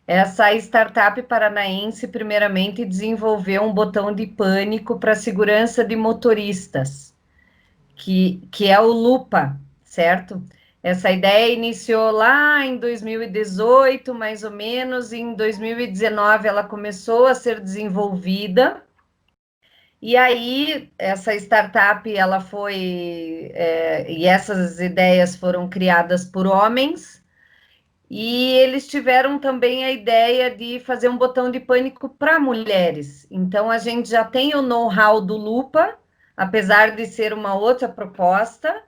Essa startup paranaense, primeiramente, desenvolveu um botão de pânico para segurança de motoristas, que é o Lupa, certo? Essa ideia iniciou lá em 2018, mais ou menos, e em 2019 ela começou a ser desenvolvida. E aí, essa startup, ela foi, e essas ideias foram criadas por homens, e eles tiveram também a ideia de fazer um botão de pânico para mulheres. Então, a gente já tem o know-how do Lupa, apesar de ser uma outra proposta.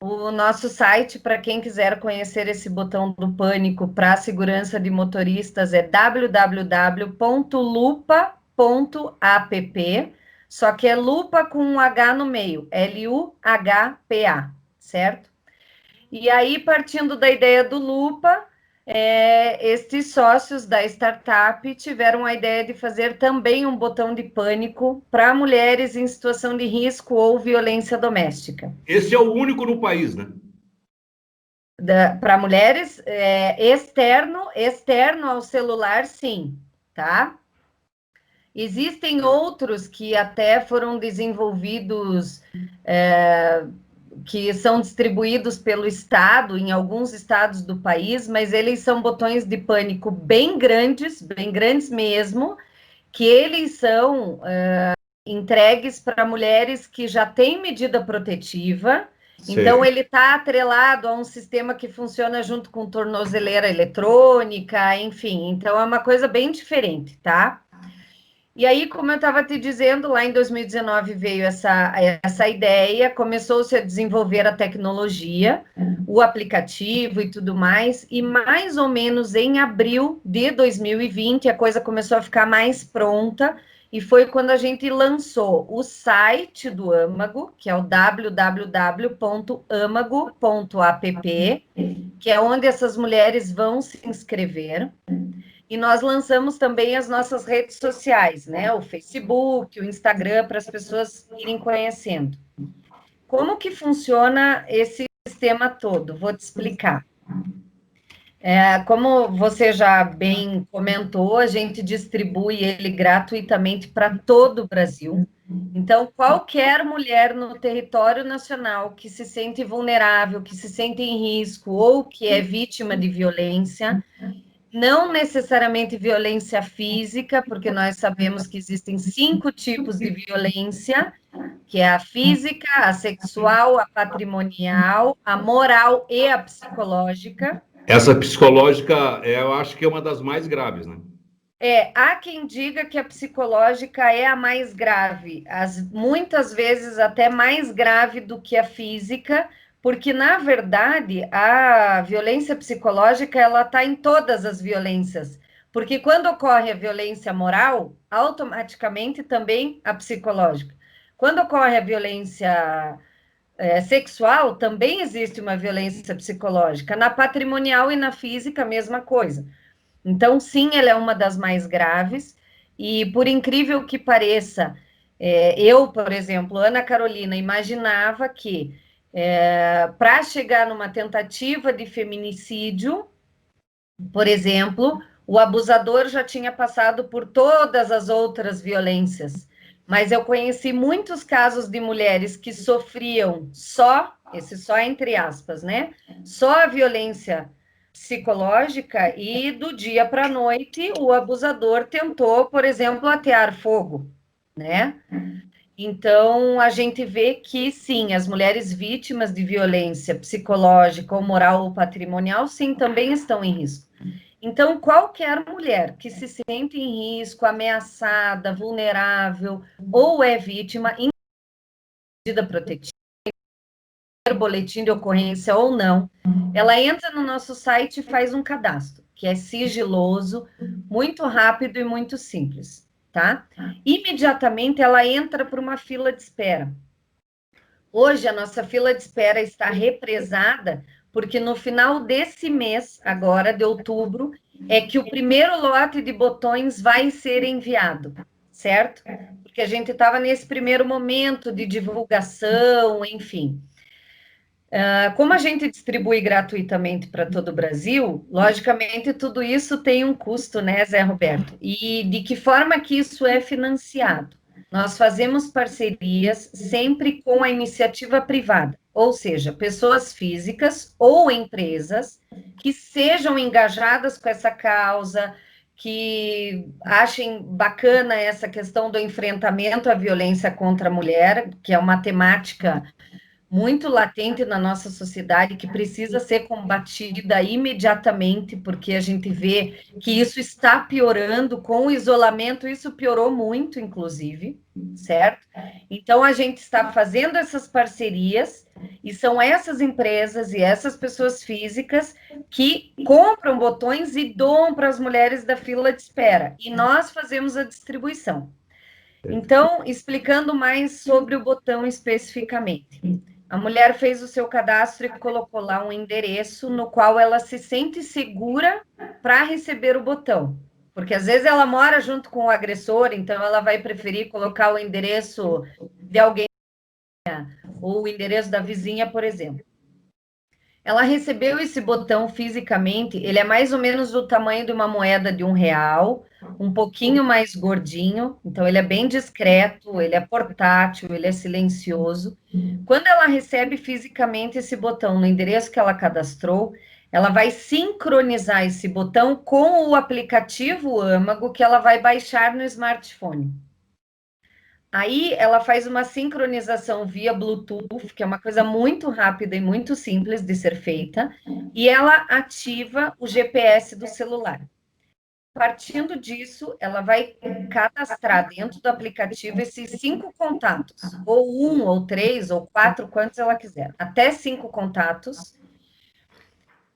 O nosso site, para quem quiser conhecer esse botão do pânico para a segurança de motoristas, é www.lupa.app, só que é lupa com um H no meio, Luhpa, certo? E aí, partindo da ideia do Lupa, estes sócios da startup tiveram a ideia de fazer também um botão de pânico para mulheres em situação de risco ou violência doméstica. Esse é o único no país, né? Para mulheres, externo ao celular, sim, tá? Existem outros que até foram desenvolvidos, é, que são distribuídos pelo estado, em alguns estados do país, mas eles são botões de pânico bem grandes mesmo, que eles são entregues para mulheres que já têm medida protetiva. Então, Sei. ele está atrelado a um sistema que funciona junto com tornozeleira eletrônica, enfim. Então, é uma coisa bem diferente, tá? E aí, como eu estava te dizendo, lá em 2019 veio essa ideia, começou-se a desenvolver a tecnologia, o aplicativo e tudo mais, e mais ou menos em abril de 2020 a coisa começou a ficar mais pronta, e foi quando a gente lançou o site do Âmago, que é o www.amago.app, que é onde essas mulheres vão se inscrever. E nós lançamos também as nossas redes sociais, né? O Facebook, o Instagram, para as pessoas irem conhecendo. Como que funciona esse sistema todo? Vou te explicar. Como você já bem comentou, a gente distribui ele gratuitamente para todo o Brasil. Então, qualquer mulher no território nacional que se sente vulnerável, que se sente em risco ou que é vítima de violência, não necessariamente violência física, porque nós sabemos que existem 5 tipos de violência, que é a física, a sexual, a patrimonial, a moral e a psicológica. Essa psicológica, eu acho que é uma das mais graves, né? Há quem diga que a psicológica é a mais grave, muitas vezes até mais grave do que a física, porque na verdade a violência psicológica ela está em todas as violências, porque quando ocorre a violência moral, automaticamente também a psicológica. Quando ocorre a violência sexual, também existe uma violência psicológica. Na patrimonial e na física, a mesma coisa. Então, sim, ela é uma das mais graves, e por incrível que pareça, eu, por exemplo, Ana Carolina, imaginava que para chegar numa tentativa de feminicídio, por exemplo, o abusador já tinha passado por todas as outras violências. Mas eu conheci muitos casos de mulheres que sofriam só, esse só entre aspas, né? Só a violência psicológica e do dia para a noite o abusador tentou, por exemplo, atear fogo, né? Então a gente vê que sim, as mulheres vítimas de violência psicológica ou moral ou patrimonial, sim, também estão em risco. Então, qualquer mulher que se sente em risco, ameaçada, vulnerável ou é vítima, em medida protetiva, boletim de ocorrência ou não, ela entra no nosso site e faz um cadastro, que é sigiloso, muito rápido e muito simples, tá? Imediatamente ela entra para uma fila de espera. Hoje a nossa fila de espera está represada, porque no final desse mês, agora de outubro, é que o primeiro lote de botões vai ser enviado, certo? Porque a gente estava nesse primeiro momento de divulgação, enfim. Como a gente distribui gratuitamente para todo o Brasil, logicamente tudo isso tem um custo, né, Zé Roberto? E de que forma que isso é financiado? Nós fazemos parcerias sempre com a iniciativa privada, ou seja, pessoas físicas ou empresas que sejam engajadas com essa causa, que achem bacana essa questão do enfrentamento à violência contra a mulher, que é uma temática muito latente na nossa sociedade, que precisa ser combatida imediatamente, porque a gente vê que isso está piorando com o isolamento, isso piorou muito, inclusive, certo? Então, a gente está fazendo essas parcerias, e são essas empresas e essas pessoas físicas que compram botões e doam para as mulheres da fila de espera, e nós fazemos a distribuição. Então, explicando mais sobre o botão especificamente. A mulher fez o seu cadastro e colocou lá um endereço no qual ela se sente segura para receber o botão. Porque às vezes ela mora junto com o agressor, então ela vai preferir colocar o endereço de alguém, ou o endereço da vizinha, por exemplo. Ela recebeu esse botão fisicamente, ele é mais ou menos do tamanho de uma moeda de R$ 1, um pouquinho mais gordinho, então ele é bem discreto, ele é portátil, ele é silencioso. Quando ela recebe fisicamente esse botão no endereço que ela cadastrou, ela vai sincronizar esse botão com o aplicativo Âmago que ela vai baixar no smartphone. Aí ela faz uma sincronização via Bluetooth, que é uma coisa muito rápida e muito simples de ser feita, e ela ativa o GPS do celular. Partindo disso, ela vai cadastrar dentro do aplicativo esses 5 contatos, ou 1, ou 3, ou 4, quantos ela quiser, até 5 contatos.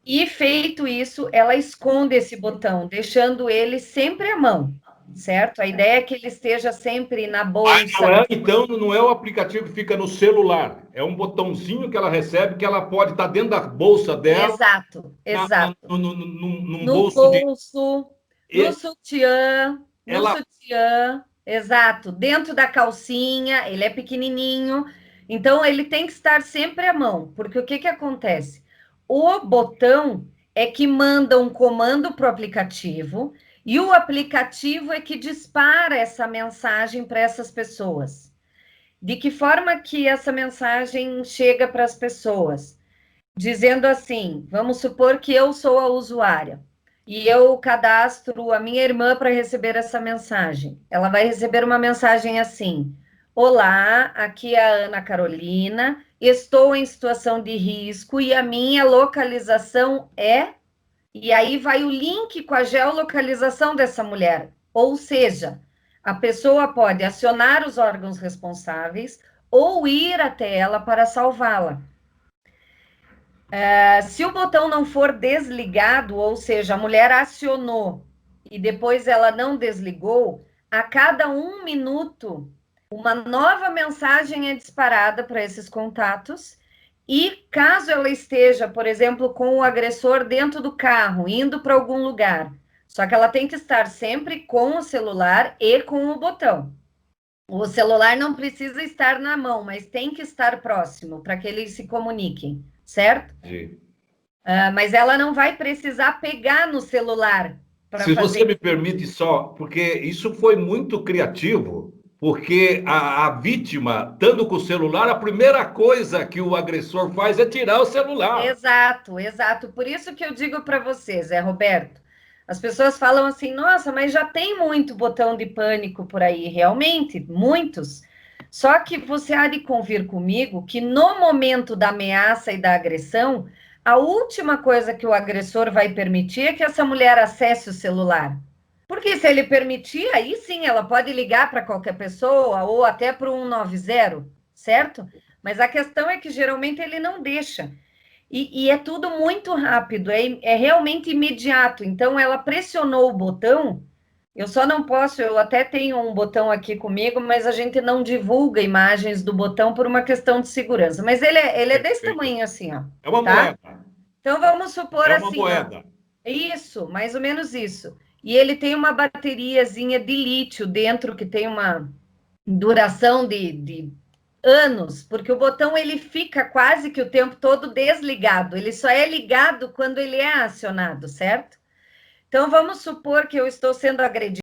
E feito isso, ela esconde esse botão, deixando ele sempre à mão, certo? A ideia é que ele esteja sempre na bolsa. Então, não é o aplicativo que fica no celular. É um botãozinho que ela recebe, que ela pode estar dentro da bolsa dela, Exato, exato. num No bolso de. bolso, no sutiã, no Ela, sutiã, exato. Dentro da calcinha, ele é pequenininho, então ele tem que estar sempre à mão, porque o que que acontece? O botão é que manda um comando para o aplicativo e o aplicativo é que dispara essa mensagem para essas pessoas. De que forma que essa mensagem chega para as pessoas? Dizendo assim, vamos supor que eu sou a usuária e eu cadastro a minha irmã para receber essa mensagem. Ela vai receber uma mensagem assim: Olá, aqui é a Ana Carolina, estou em situação de risco e a minha localização é. E aí vai o link com a geolocalização dessa mulher. Ou seja, a pessoa pode acionar os órgãos responsáveis ou ir até ela para salvá-la. Se o botão não for desligado, ou seja, a mulher acionou e depois ela não desligou, a cada 1 minuto, uma nova mensagem é disparada para esses contatos. E caso ela esteja, por exemplo, com o agressor dentro do carro, indo para algum lugar, só que ela tem que estar sempre com o celular e com o botão. O celular não precisa estar na mão, mas tem que estar próximo para que eles se comuniquem, certo? Sim. Mas ela não vai precisar pegar no celular para Se você fazer. me permite só, porque isso foi muito criativo, porque a vítima, estando com o celular, a primeira coisa que o agressor faz é tirar o celular. Exato, exato. Por isso que eu digo para vocês, Roberto. As pessoas falam assim, nossa, mas já tem muito botão de pânico por aí. Realmente, muitos. Só que você há de convir comigo que no momento da ameaça e da agressão, a última coisa que o agressor vai permitir é que essa mulher acesse o celular. Porque se ele permitir, aí sim ela pode ligar para qualquer pessoa ou até para o 190, certo? Mas a questão é que geralmente ele não deixa. E é tudo muito rápido, é realmente imediato. Então, ela pressionou o botão. Eu só não posso, eu até tenho um botão aqui comigo, mas a gente não divulga imagens do botão por uma questão de segurança. Mas ele é desse Perfeito. tamanho assim, ó, É uma tá? moeda. Então, vamos supor É uma assim, ó. moeda. Isso, mais ou menos isso. E ele tem uma bateriazinha de lítio dentro, que tem uma duração de anos, porque o botão ele fica quase que o tempo todo desligado, ele só é ligado quando ele é acionado, certo? Então vamos supor que eu estou sendo agredida,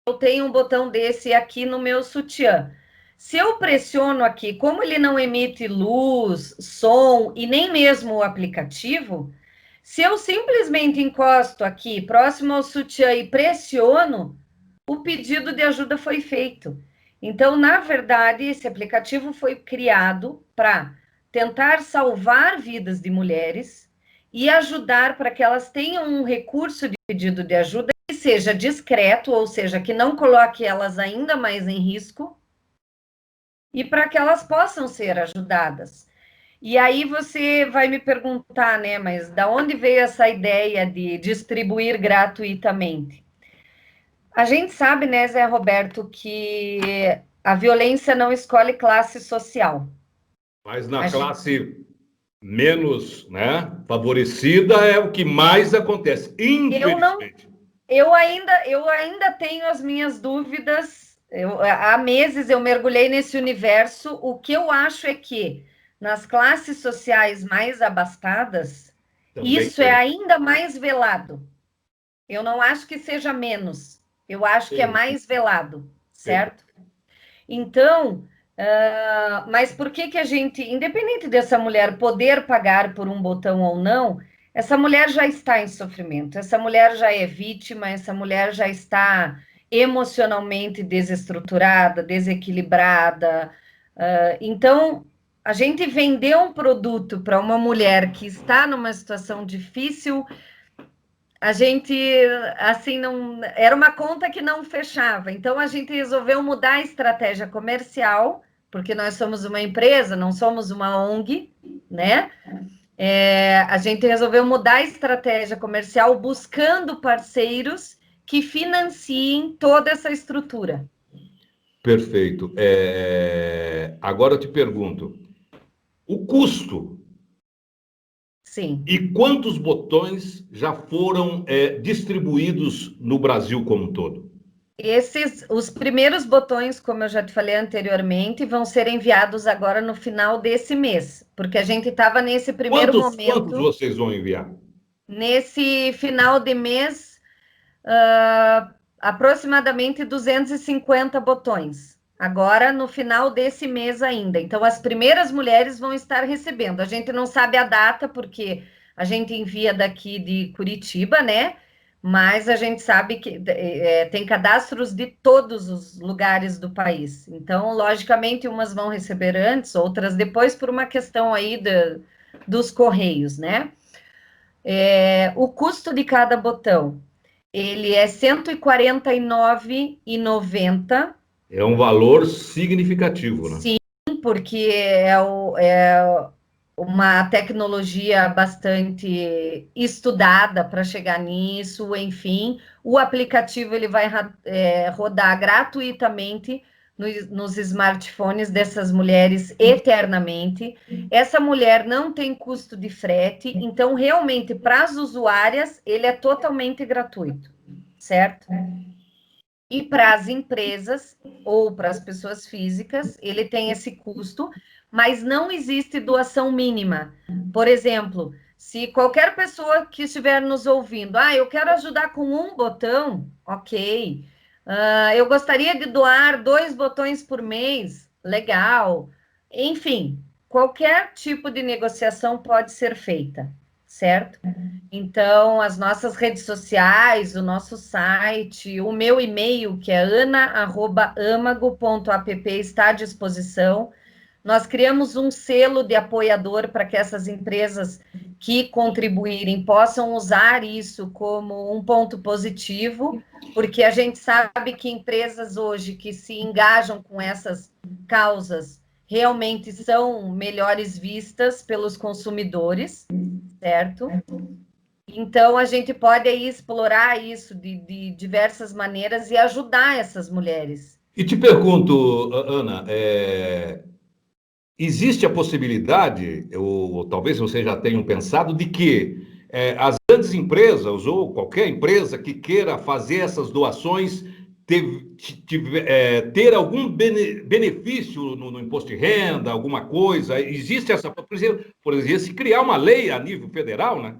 eu tenho um botão desse aqui no meu sutiã. Se eu pressiono aqui, como ele não emite luz, som e nem mesmo o aplicativo, se eu simplesmente encosto aqui próximo ao sutiã e pressiono, o pedido de ajuda foi feito. Então, na verdade, esse aplicativo foi criado para tentar salvar vidas de mulheres e ajudar para que elas tenham um recurso de pedido de ajuda que seja discreto, ou seja, que não coloque elas ainda mais em risco, e para que elas possam ser ajudadas. E aí você vai me perguntar, né, mas da onde veio essa ideia de distribuir gratuitamente? A gente sabe, né, Zé Roberto, que a violência não escolhe classe social. Mas na classe menos, né, favorecida é o que mais acontece, infelizmente. Eu ainda tenho as minhas dúvidas. Há meses eu mergulhei nesse universo. O que eu acho é que nas classes sociais mais abastadas, Também isso tem. é ainda mais velado. Eu não acho que seja menos. Eu acho que é mais velado, certo? Então, mas por que a gente, independente dessa mulher poder pagar por um botão ou não, essa mulher já está em sofrimento, essa mulher já é vítima, essa mulher já está emocionalmente desestruturada, desequilibrada. Então, a gente vender um produto para uma mulher que está numa situação difícil, a gente, assim, não era uma conta que não fechava. Então, a gente resolveu mudar a estratégia comercial, porque nós somos uma empresa, não somos uma ONG, né? A gente resolveu mudar a estratégia comercial buscando parceiros que financiem toda essa estrutura. Perfeito. Agora eu te pergunto, o custo Sim. e quantos botões já foram distribuídos no Brasil como um todo? Os primeiros botões, como eu já te falei anteriormente, vão ser enviados agora no final desse mês, porque a gente estava nesse primeiro Quantos momento, vocês vão enviar? nesse final de mês, aproximadamente 250 botões. Agora, no final desse mês ainda. Então, as primeiras mulheres vão estar recebendo. A gente não sabe a data, porque a gente envia daqui de Curitiba, né? Mas a gente sabe que tem cadastros de todos os lugares do país. Então, logicamente, umas vão receber antes, outras depois, por uma questão aí dos correios, né? O custo de cada botão, ele é R$ 149,90. É um valor significativo, né? Sim, porque uma tecnologia bastante estudada para chegar nisso, enfim. O aplicativo ele vai rodar gratuitamente nos smartphones dessas mulheres eternamente. Essa mulher não tem custo de frete, então realmente para as usuárias ele é totalmente gratuito, certo? E para as empresas ou para as pessoas físicas, ele tem esse custo, mas não existe doação mínima. Por exemplo, se qualquer pessoa que estiver nos ouvindo, eu quero ajudar com um botão, ok. Eu gostaria de doar 2 botões por mês, legal. Enfim, qualquer tipo de negociação pode ser feita, certo? Então, as nossas redes sociais, o nosso site, o meu e-mail, que é ana@amago.app, está à disposição. Nós criamos um selo de apoiador para que essas empresas que contribuírem possam usar isso como um ponto positivo, porque a gente sabe que empresas hoje que se engajam com essas causas realmente são melhores vistas pelos consumidores, certo? Então, a gente pode aí explorar isso de diversas maneiras e ajudar essas mulheres. E te pergunto, Ana, existe a possibilidade, ou talvez vocês já tenham pensado, de que as grandes empresas ou qualquer empresa que queira fazer essas doações ter algum benefício no imposto de renda, alguma coisa? Existe essa... Por exemplo, se criar uma lei a nível federal, né?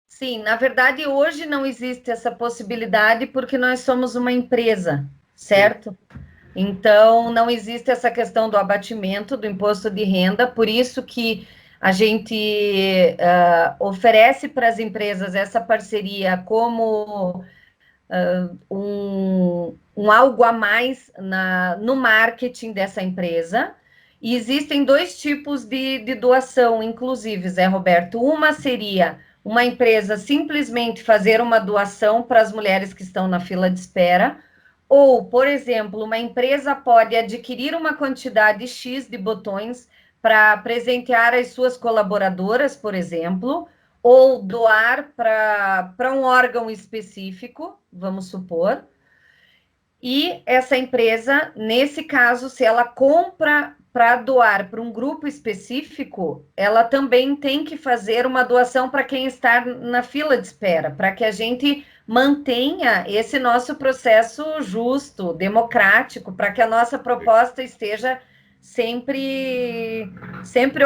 Sim, na verdade, hoje não existe essa possibilidade porque nós somos uma empresa, certo? Então, não existe essa questão do abatimento do imposto de renda, por isso que a gente oferece para as empresas essa parceria como um algo a mais no marketing dessa empresa. E existem dois tipos de doação, inclusive, Zé Roberto. Uma seria uma empresa simplesmente fazer uma doação para as mulheres que estão na fila de espera, ou, por exemplo, uma empresa pode adquirir uma quantidade X de botões para presentear as suas colaboradoras, por exemplo, ou doar para um órgão específico, vamos supor. E essa empresa, nesse caso, se ela compra para doar para um grupo específico, ela também tem que fazer uma doação para quem está na fila de espera, para que a gente mantenha esse nosso processo justo, democrático, para que a nossa proposta esteja sempre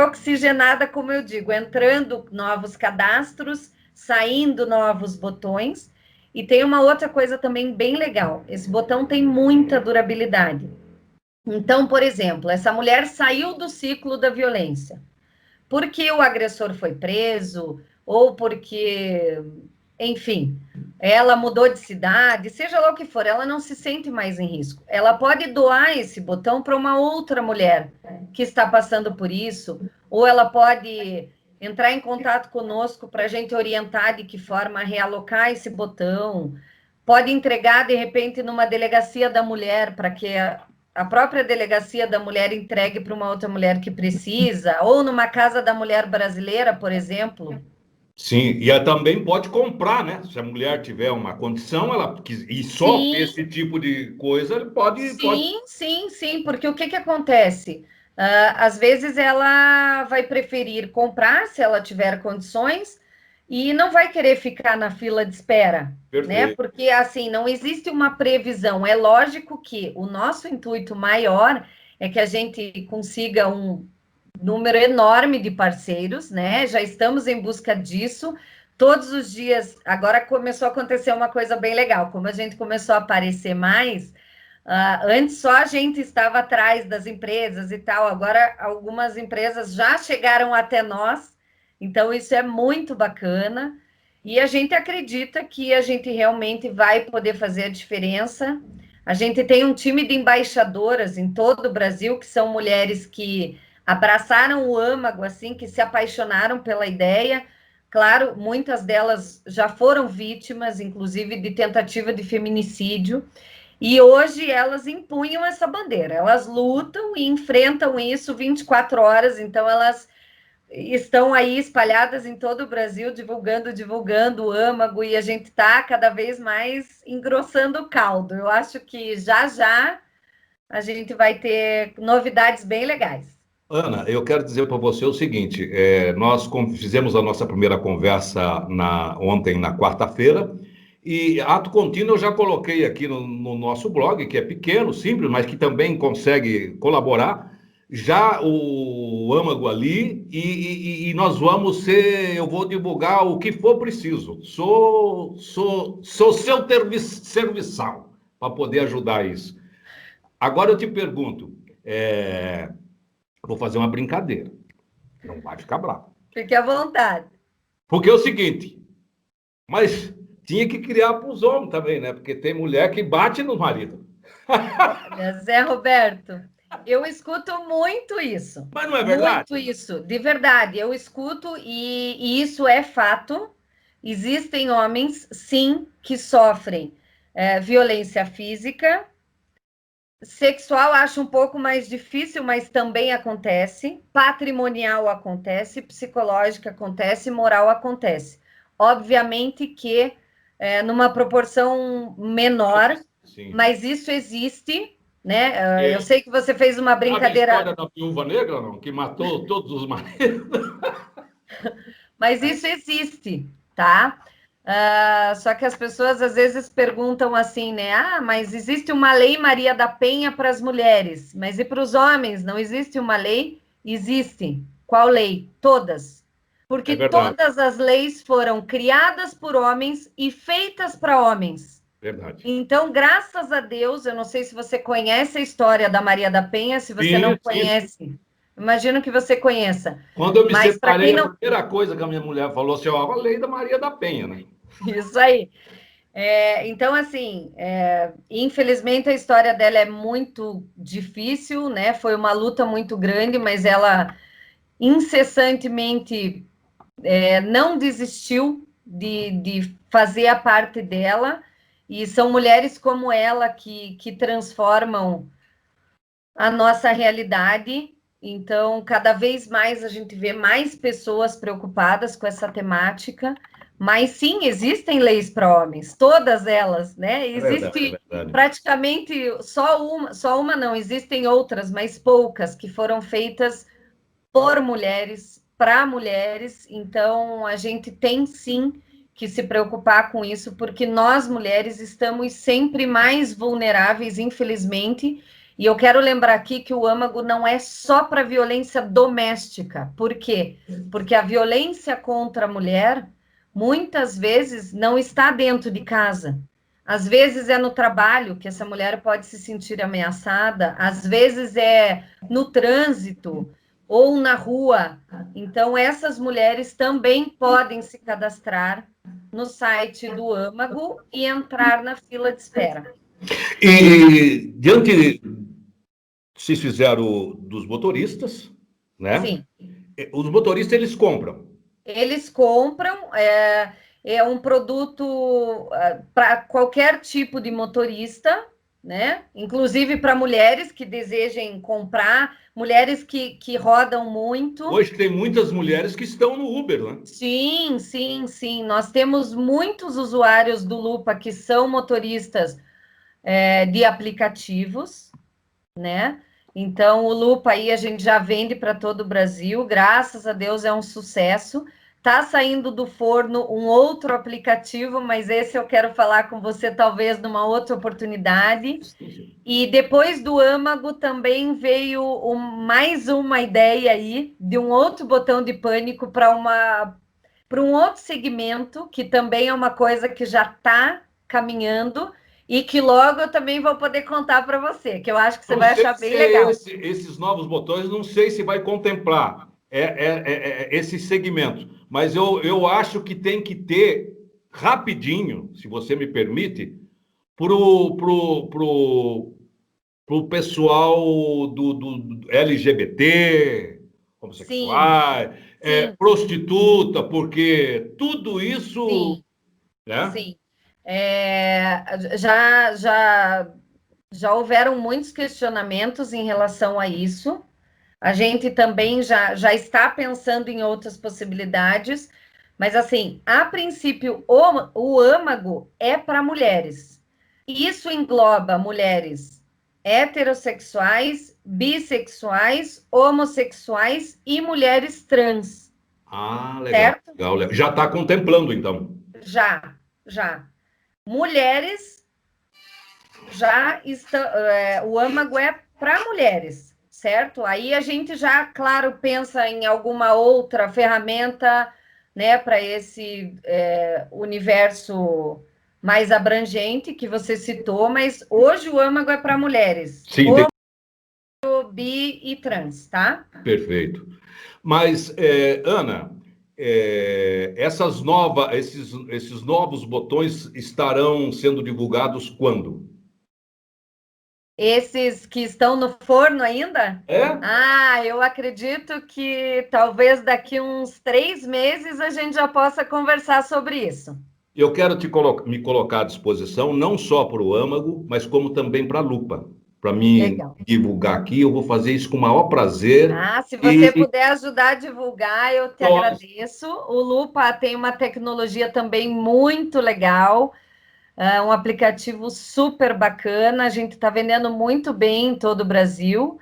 oxigenada, como eu digo, entrando novos cadastros, saindo novos botões. E tem uma outra coisa também bem legal: esse botão tem muita durabilidade. Então, por exemplo, essa mulher saiu do ciclo da violência porque o agressor foi preso, ou porque, enfim, ela mudou de cidade, seja lá o que for, ela não se sente mais em risco. Ela pode doar esse botão para uma outra mulher que está passando por isso, ou ela pode entrar em contato conosco para a gente orientar de que forma realocar esse botão, pode entregar, de repente, numa delegacia da mulher, para que a própria delegacia da mulher entregue para uma outra mulher que precisa, ou numa casa da mulher brasileira, por exemplo. Sim, e ela também pode comprar, né? Se a mulher tiver uma condição, e só Sim, esse tipo de coisa, ele pode... sim, porque o que acontece? Às vezes ela vai preferir comprar, se ela tiver condições, e não vai querer ficar na fila de espera, né? Perfeito. Porque, assim, não existe uma previsão. É lógico que o nosso intuito maior é que a gente consiga um número enorme de parceiros, né? Já estamos em busca disso. Todos os dias, agora começou a acontecer uma coisa bem legal, como a gente começou a aparecer mais, antes só a gente estava atrás das empresas e tal, agora algumas empresas já chegaram até nós, então isso é muito bacana, e a gente acredita que a gente realmente vai poder fazer a diferença. A gente tem um time de embaixadoras em todo o Brasil, que são mulheres que abraçaram o âmago, assim, que se apaixonaram pela ideia. Claro, muitas delas já foram vítimas, inclusive, de tentativa de feminicídio, e hoje elas empunham essa bandeira, elas lutam e enfrentam isso 24 horas, então elas estão aí espalhadas em todo o Brasil, divulgando o âmago, e a gente está cada vez mais engrossando o caldo. Eu acho que já a gente vai ter novidades bem legais. Ana, eu quero dizer para você o seguinte: nós fizemos a nossa primeira conversa ontem, na quarta-feira, e ato contínuo eu já coloquei aqui no nosso blog, que é pequeno, simples, mas que também consegue colaborar, já o âmago ali, e nós vamos eu vou divulgar o que for preciso. Sou seu serviçal para poder ajudar isso. Agora eu te pergunto. Vou fazer uma brincadeira. Não vai ficar bravo. Fique à vontade. Porque é o seguinte, mas tinha que criar para os homens também, né? Porque tem mulher que bate no marido. Olha, Zé Roberto, eu escuto muito isso. Mas não é verdade? Muito isso, de verdade. Eu escuto e isso é fato. Existem homens, sim, que sofrem violência física. Sexual acho um pouco mais difícil, mas também acontece. Patrimonial acontece, psicológica acontece, moral acontece. Obviamente que numa proporção menor, Sim. mas isso existe, né? Eu É, sei que você fez uma sabe a brincadeira, história da viúva negra, não? Que matou todos os maridos? mas isso existe, tá? Só que as pessoas às vezes perguntam assim, né? Ah, mas existe uma lei Maria da Penha para as mulheres, mas e para os homens? Não existe uma lei? Existe. Qual lei? Todas. É Porque verdade, todas as leis foram criadas por homens e feitas para homens. verdade. Então, graças a Deus, eu não sei se você conhece a história da Maria da Penha, se você não Sim, sim, sim. conhece, imagino que você conheça. Quando eu me Mas para separei, quem a não. primeira coisa que a minha mulher falou assim, ó, a lei da Maria da Penha, né? Isso aí. Então, assim, infelizmente a história dela é muito difícil, né? Foi uma luta muito grande, mas ela incessantemente não desistiu de fazer a parte dela, e são mulheres como ela que transformam a nossa realidade. Então, cada vez mais a gente vê mais pessoas preocupadas com essa temática. Mas sim, existem leis para homens, todas elas, né? É verdade, é Existe verdade. praticamente só uma não, existem outras, mas poucas, que foram feitas por mulheres, para mulheres. Então, a gente tem sim que se preocupar com isso, porque nós mulheres estamos sempre mais vulneráveis, infelizmente. E eu quero lembrar aqui que o âmago não é só para violência doméstica. Por quê? Porque a violência contra a mulher muitas vezes não está dentro de casa. Às vezes é no trabalho que essa mulher pode se sentir ameaçada, às vezes é no trânsito ou na rua. Então, essas mulheres também podem se cadastrar no site do âmago e entrar na fila de espera. E diante, vocês fizeram dos motoristas, né? Sim, Os motoristas, eles compram. eles compram, é um produto para qualquer tipo de motorista, né? Inclusive para mulheres que desejem comprar, mulheres que rodam muito. Hoje tem muitas mulheres que estão no Uber, né? Sim, sim, sim. Nós temos muitos usuários do Lupa que são motoristas de aplicativos, né? Então, o Lupa aí a gente já vende para todo o Brasil, graças a Deus é um sucesso. Tá saindo do forno um outro aplicativo, mas esse eu quero falar com você talvez numa outra oportunidade. E depois do âmago também veio mais uma ideia aí de um outro botão de pânico para um outro segmento, que também é uma coisa que já está caminhando e que logo eu também vou poder contar para você, que eu acho que você Não vai sei achar bem se é legal. esses novos botões, não sei se vai contemplar esse segmento, mas eu acho que tem que ter rapidinho, se você me permite, pro pessoal do LGBT, Sim, homossexuais, sim, prostituta, porque tudo isso, sim, né? sim. Já, já, já houveram muitos questionamentos em relação a isso. A gente também já está pensando em outras possibilidades, mas assim, a princípio, o âmago é para mulheres. Isso engloba mulheres heterossexuais, bissexuais, homossexuais e mulheres trans, Ah, legal, certo? legal, legal. Já está contemplando, então. Já, já. Mulheres já está, o âmago é para mulheres, certo? Aí a gente já, claro, pensa em alguma outra ferramenta, né, para esse universo mais abrangente que você citou, mas hoje o âmago é para mulheres, Sim, tem. bi e trans, tá? Perfeito. Mas, Ana, esses novos botões estarão sendo divulgados quando? Esses que estão no forno ainda? É? Ah, eu acredito que talvez daqui uns 3 meses a gente já possa conversar sobre isso. Eu quero me colocar à disposição, não só para o âmago, mas como também para a lupa. Para me Legal. divulgar aqui, eu vou fazer isso com o maior prazer. Ah, se você E puder ajudar a divulgar, eu te nós, agradeço. O Lupa tem uma tecnologia também muito legal, um aplicativo super bacana. A gente está vendendo muito bem em todo o Brasil.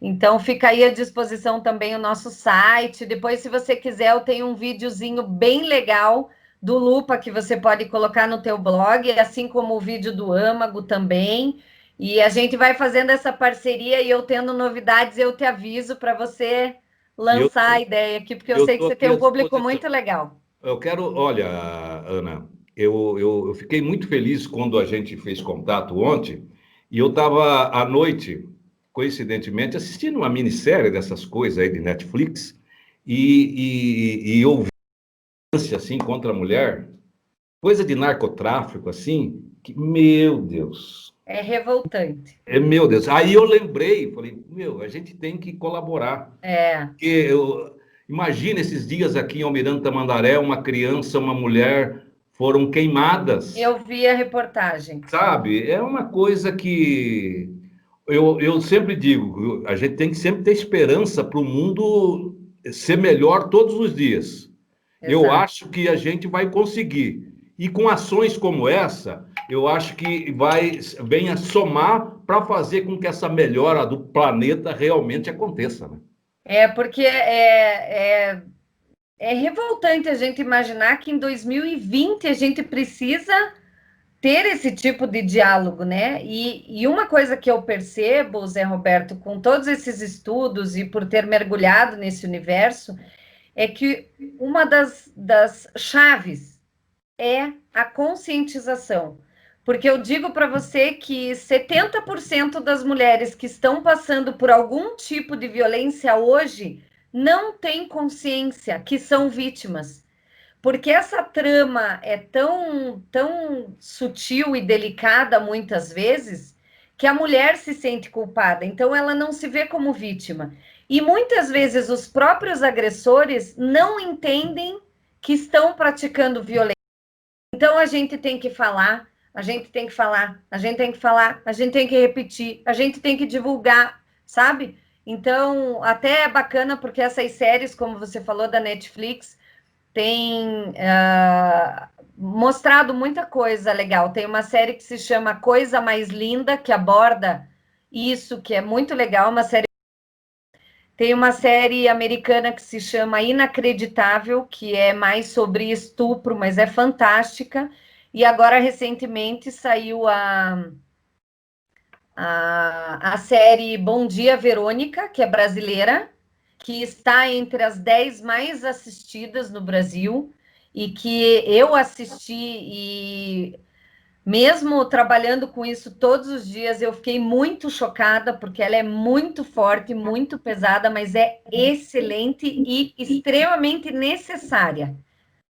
Então, fica aí à disposição também o nosso site. Depois, se você quiser, eu tenho um videozinho bem legal do Lupa, que você pode colocar no teu blog, assim como o vídeo do Âmago também. E a gente vai fazendo essa parceria e eu tendo novidades, eu te aviso para você E eu lançar a ideia aqui, porque eu eu sei que estou você tem aqui à um público disposição. muito legal. Eu quero, olha, Ana, eu fiquei muito feliz quando a gente fez contato ontem e eu estava à noite, coincidentemente, assistindo uma minissérie dessas coisas aí de Netflix e eu vi violência, assim contra a mulher, coisa de narcotráfico assim, que, meu Deus, É revoltante. meu Deus. Aí eu lembrei, falei, meu, a gente tem que colaborar. É, Porque imagina esses dias aqui em Almirante Tamandaré, uma criança, uma mulher foram queimadas, eu vi a reportagem. sabe? É uma coisa que eu sempre digo, a gente tem que sempre ter esperança para o mundo ser melhor todos os dias. Eu Exato. acho que a gente vai conseguir. E com ações como essa, eu acho que venha somar para fazer com que essa melhora do planeta realmente aconteça, né? É porque é revoltante a gente imaginar que em 2020 a gente precisa ter esse tipo de diálogo, né? E uma coisa que eu percebo, Zé Roberto, com todos esses estudos e por ter mergulhado nesse universo, é que uma das chaves é a conscientização. Porque eu digo para você que 70% das mulheres que estão passando por algum tipo de violência hoje não têm consciência que são vítimas. Porque essa trama é tão sutil e delicada muitas vezes que a mulher se sente culpada, então ela não se vê como vítima. E muitas vezes os próprios agressores não entendem que estão praticando violência. Então a gente tem que falar, a gente tem que falar, a gente tem que falar, a gente tem que repetir, a gente tem que divulgar, sabe? Então, até é bacana porque essas séries, como você falou da Netflix, tem mostrado muita coisa legal. Tem uma série que se chama Coisa Mais Linda, que aborda isso, que é muito legal, uma série. Tem uma série americana que se chama Inacreditável, que é mais sobre estupro, mas é fantástica. E agora, recentemente, saiu a série Bom Dia, Verônica, que é brasileira, que está entre as 10 mais assistidas no Brasil, e que eu assisti e mesmo trabalhando com isso todos os dias, eu fiquei muito chocada, porque ela é muito forte, muito pesada, mas é excelente e extremamente necessária.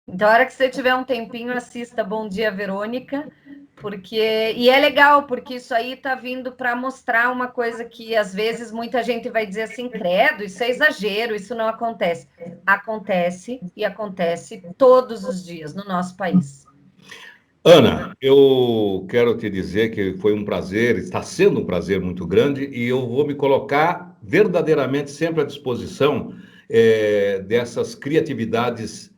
Então, a hora que você tiver um tempinho, assista Bom Dia, Verônica, porque e é legal, porque isso aí está vindo para mostrar uma coisa que às vezes muita gente vai dizer assim, credo, isso é exagero, isso não acontece. Acontece e acontece todos os dias no nosso país. Ana, eu quero te dizer que foi um prazer, está sendo um prazer muito grande, e eu vou me colocar verdadeiramente sempre à disposição dessas criatividades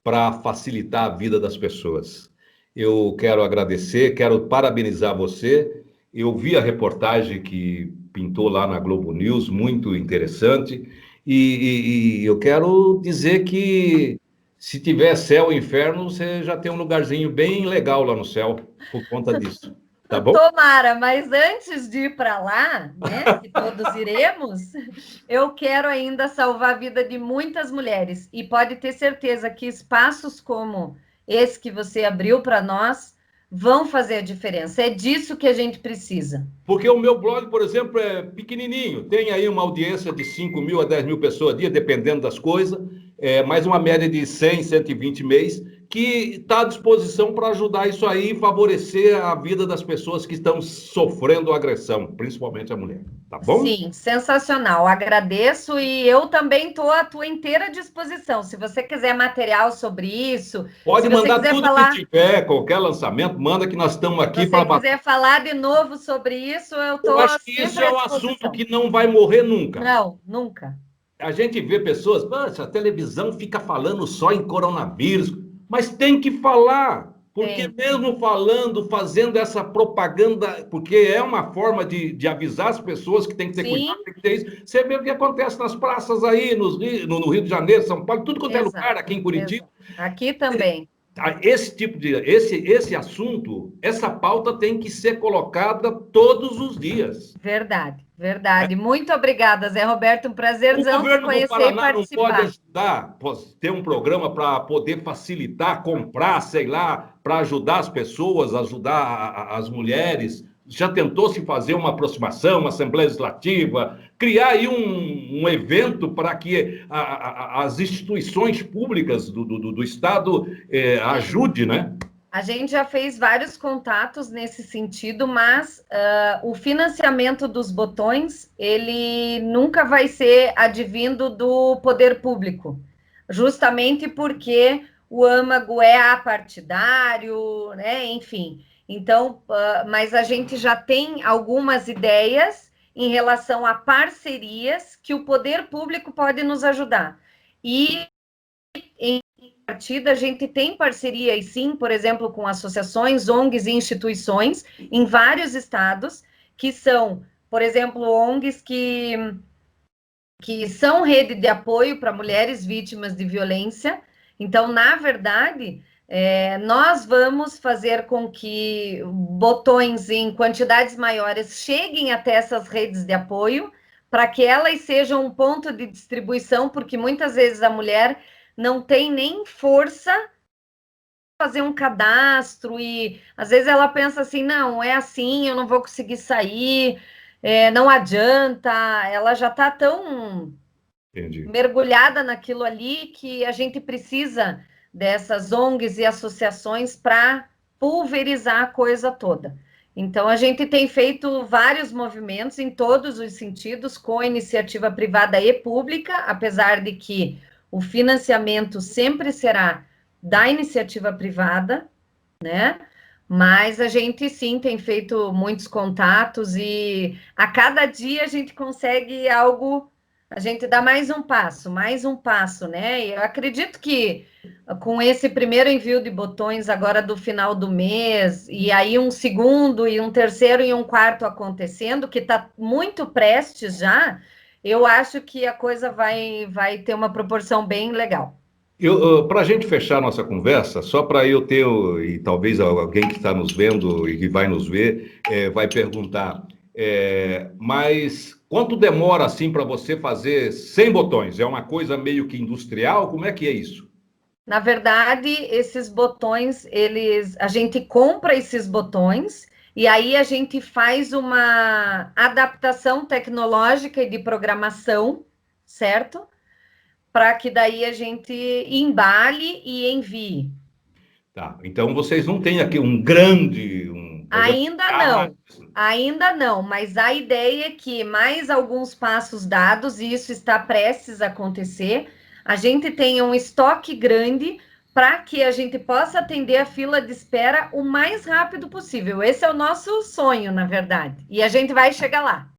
para facilitar a vida das pessoas. Eu quero agradecer, quero parabenizar você. Eu vi a reportagem que pintou lá na Globo News, muito interessante, e eu quero dizer que se tiver céu e inferno, você já tem um lugarzinho bem legal lá no céu por conta disso. Tá bom? Tomara, mas antes de ir para lá, né, que todos iremos, eu quero ainda salvar a vida de muitas mulheres. E pode ter certeza que espaços como esse que você abriu para nós vão fazer a diferença. É disso que a gente precisa. Porque o meu blog, por exemplo, é pequenininho. Tem aí uma audiência de 5 mil a 10 mil pessoas a dia, dependendo das coisas. Mais uma média de 100, 120 mês, que está à disposição para ajudar isso aí e favorecer a vida das pessoas que estão sofrendo agressão, principalmente a mulher. Tá bom? Sim, sensacional. Agradeço e eu também estou à tua inteira disposição. Se você quiser material sobre isso, se Pode você mandar quiser tudo que falar, tiver, qualquer lançamento, manda que nós estamos se aqui você para bater. quiser falar de novo sobre isso, eu Eu estou acho que isso sempre é à um assunto disposição. que não vai morrer nunca. Não, nunca. A gente vê pessoas, poxa, a televisão fica falando só em coronavírus, mas tem que falar, porque Tem. mesmo falando, fazendo essa propaganda, porque é uma forma de avisar as pessoas que tem que ter Sim, cuidado, tem que ter isso. Você vê o que acontece nas praças aí, no Rio de Janeiro, São Paulo, tudo quanto é lugar, exato, aqui em Curitiba. exato. Aqui também. esse tipo de esse assunto, essa pauta tem que ser colocada todos os dias. Verdade, verdade. Muito obrigada, Zé Roberto. Um O prazerzão te governo do conhecer e Paraná não pode participar. ajudar, ter um programa para poder facilitar, comprar, sei lá, para ajudar as pessoas, ajudar as mulheres. Já tentou se fazer uma aproximação, uma Assembleia Legislativa, criar aí um evento para que as instituições públicas do Estado ajude, né? A gente já fez vários contatos nesse sentido, mas o financiamento dos botões, ele nunca vai ser advindo do poder público, justamente porque o âmago é apartidário, né? Enfim. Então, mas a gente já tem algumas ideias em relação a parcerias que o poder público pode nos ajudar. E em partida, a gente tem parcerias, sim, por exemplo, com associações, ONGs e instituições em vários estados, que são, por exemplo, ONGs que são rede de apoio para mulheres vítimas de violência. Então, na verdade, nós vamos fazer com que botões em quantidades maiores cheguem até essas redes de apoio, para que elas sejam um ponto de distribuição, porque muitas vezes a mulher não tem nem força fazer um cadastro e às vezes ela pensa assim, não, é assim, eu não vou conseguir sair, não adianta, ela já está tão Entendi. mergulhada naquilo ali que a gente precisa dessas ONGs e associações para pulverizar a coisa toda. Então, a gente tem feito vários movimentos em todos os sentidos, com iniciativa privada e pública, apesar de que o financiamento sempre será da iniciativa privada, né? Mas a gente sim tem feito muitos contatos e a cada dia a gente consegue algo, a gente dá mais um passo, né? E eu acredito que com esse primeiro envio de botões agora do final do mês, e aí um segundo, e um terceiro e um quarto acontecendo, que está muito prestes já, eu acho que a coisa vai ter uma proporção bem legal. Para a gente fechar nossa conversa, só para eu ter, e talvez alguém que está nos vendo e que vai nos ver, vai perguntar, mas quanto demora assim para você fazer 100 botões? É uma coisa meio que industrial? Como é que é isso? Na verdade, esses botões, a gente compra esses botões e aí a gente faz uma adaptação tecnológica e de programação, certo? Para que daí a gente embale e envie. Tá, então vocês não têm aqui um grande, por exemplo, Ainda não, mas a ideia é que mais alguns passos dados, e isso está prestes a acontecer, a gente tenha um estoque grande para que a gente possa atender a fila de espera o mais rápido possível. Esse é o nosso sonho, na verdade, e a gente vai chegar lá.